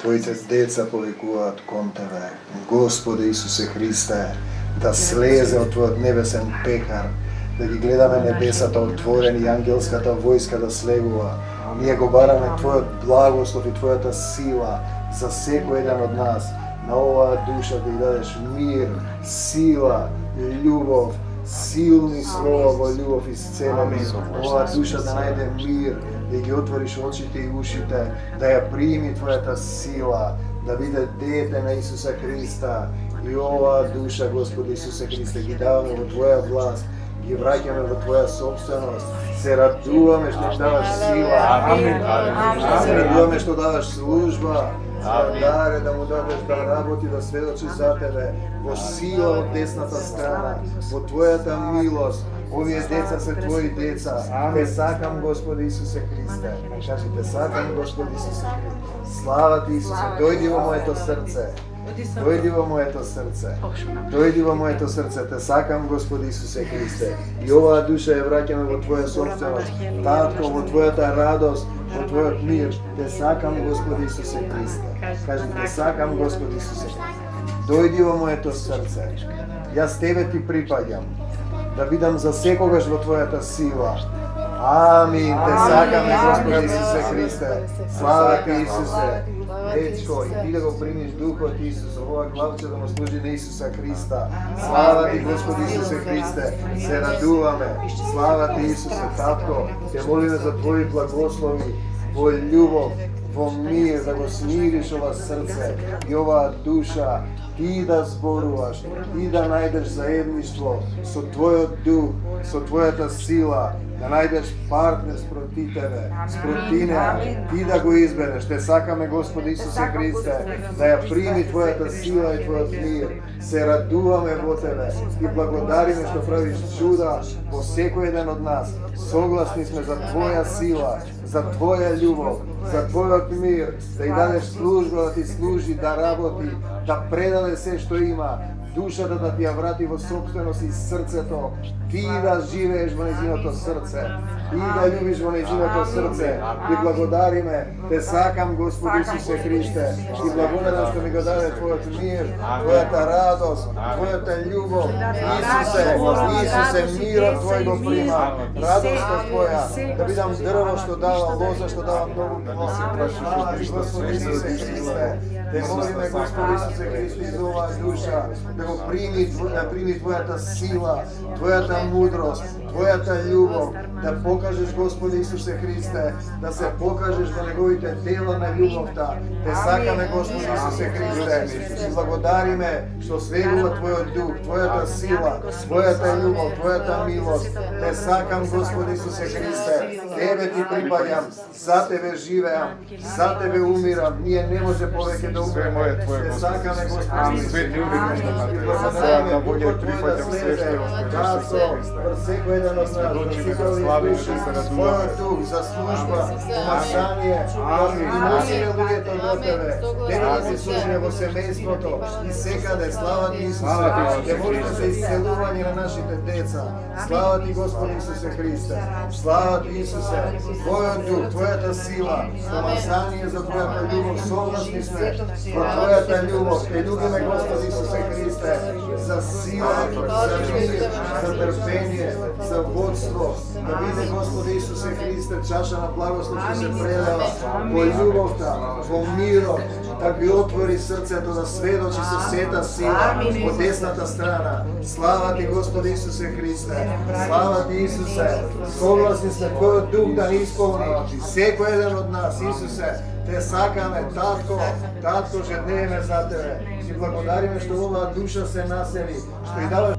Твоите деца повикуваат кон Тебе. Господи Исусе Христе, да слезе од Твојот небесен пекар, да ги гледаме небесата отворени и ангелската војска да слегува. Ние го бараме Твојот благослов и Твојата сила за секој еден од нас. На оваа душа да ја дадеш мир, сила, љубов, силни слова во љубов исцелени. Оваа душа да најде мир, да ги отвориш очите и ушите, да ја прими Твојата сила, да биде дете на Исуса Христа. И оваа душа, Господи Исусе Христе, ги даваме во Твоја власт, ги враќаме во Твоја собственост. Се радуваме што ни даваш сила. Се радуваме што даваш служба. Даре да му дадеш да работи, да сведочи за Тебе во сила од десната страна, во Твојата милост. Овие деца се Твои деца. Те сакам, Господи Исусе Христе. Кажи, те сакам, Господи Исусе Христе. Слава Ти, Исусе. Дојди во моето срце. Дојди во моето срце. Дојди во моето срце. Те сакам, Господи Исусе Христе. И оваа душа ја враќаме во Твоја собственост. Татко, во Твојата радост, во Твојот мир. Те сакам, Господи Исусе Христе. Кажи, те сакам, Господи Исусе Христе. Дојди во моето срце. Јас Тебе Ти припаѓам. Да бидам за секогаш во Твојата сила. Амин. Те сакаме, Господи Исусе Христе. Слава Ти, Исусе. Дечко, и Ти да го примиш Духот Исус, ова главче да му служи на Исуса Христа. Слава Ти, Господи Исусе Христе. Се радуваме. Слава Ти, Исусе, Татко. Те молиме за Твои благослови, во љубов, во мир, да го смириш ова срце и оваа душа. Ти да зборуваш, Ти да најдеш заедништво со Твојот дух, со Твојата сила, да најдеш партнер спроти Тебе, спроти неа, Ти да го избереш. Те сакаме, Господи Исусе Христе, да ја прими Твојата сила и Твојот мир. Се радуваме во Тебе и благодариме што правиш чуда во секој еден од нас. Согласни сме за Твоја сила, за Твоја љубов, за Твојот мир, да ја дадеш служба, да Ти служи, да работи, да предаде се што има, душата да Ти ја врати во собственост и срцето, Ти да живееш во нејзиното срце, Ти да љубиш во нејзиното срце. Ти благодариме, Те сакам, Господи Исусе Христе, Ти благодарам што ми го даде Твојот мир, Твојата радост, Твојата љубов. Исусе, мирот Твој го прима, радоста Твоја, да бидам дрво што дава лоза, што дава многу плод. Господи Исусе Христе, Те молиме, Господи Исусе Христе, за оваа душа, да го прими Твојата сила, Твојата мудрост, Твојата љубов, да покажеш, Господи Исусе Христе, да се покажеш во неговите дела на љубовта. Те сакаме, Господи Исусе Христе, и благодариме што слегува Твојот дух, Твојата сила, Твојата љубов, Твојата милост. Те сакам, Господи Исусе Христе, Тебе Ти припаѓам, за Тебе живеам, за Тебе умирам. Ние не може повеќе да умреме. Те сакаме, Господи Исусе Христе, и благодариме Духот Твој да слезе, секој еден од нас, Твојот дух за служба, помазание, и носиме луѓето до Тебе, Тебе да се служиме во семејството и секаде. Слава Ти, Исусе, Те молиме за исцелување на нашите деца. Слава Ти, Господи Исусе Христе, слава Ти, Исусе, Твојот дух, Твојата сила, помазание за Твојата љубов, согласни сме во Твојата љубов. Те љубиме, Господи Исусе Христе, за сила, за мир, за трпение, за водство, да биде, Господи Исусе Христе, чаша на благослов што се предава во љубовта, во мирот, да ги отвори срцето да сведочи со сета сила во десната страна. Слава Ти, Господи Исусе Христе, слава Ти, Исусе, согласни сме Твојот дух да ни исполни секој еден од нас. Исусе, Те сакаме, Татко, жеднееме за Тебе. Ти благодариме што оваа душа се насели, што и даваш